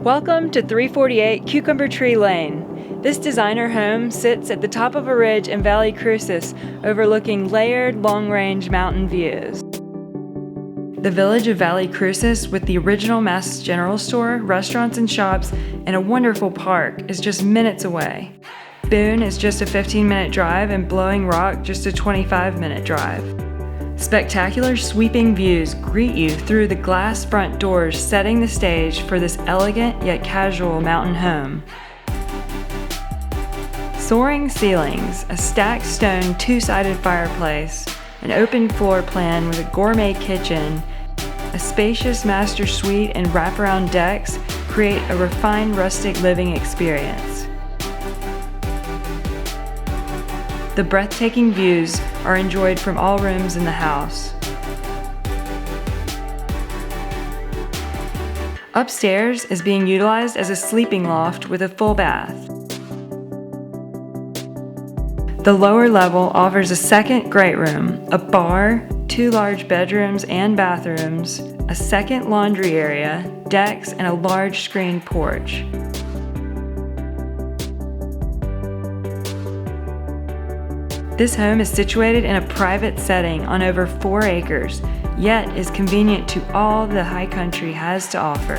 Welcome to 348 Cucumber Tree Lane. This designer home sits at the top of a ridge in Valle Crucis, overlooking layered, long-range mountain views. The village of Valle Crucis, with the original Mass General Store, restaurants and shops, and a wonderful park, is just minutes away. Boone is just a 15-minute drive, and Blowing Rock just a 25-minute drive. Spectacular sweeping views greet you through the glass front doors, setting the stage for this elegant yet casual mountain home. Soaring ceilings, a stacked stone two-sided fireplace, an open floor plan with a gourmet kitchen, a spacious master suite and wraparound decks create a refined rustic living experience. The breathtaking views are enjoyed from all rooms in the house. Upstairs is being utilized as a sleeping loft with a full bath. The lower level offers a second great room, a bar, 2 large bedrooms and bathrooms, a second laundry area, decks, and a large screened porch. This home is situated in a private setting on over 4 acres, yet is convenient to all the high country has to offer.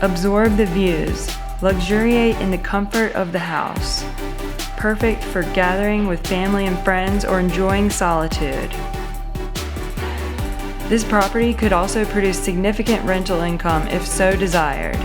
Absorb the views, luxuriate in the comfort of the house. Perfect for gathering with family and friends or enjoying solitude. This property could also produce significant rental income if so desired.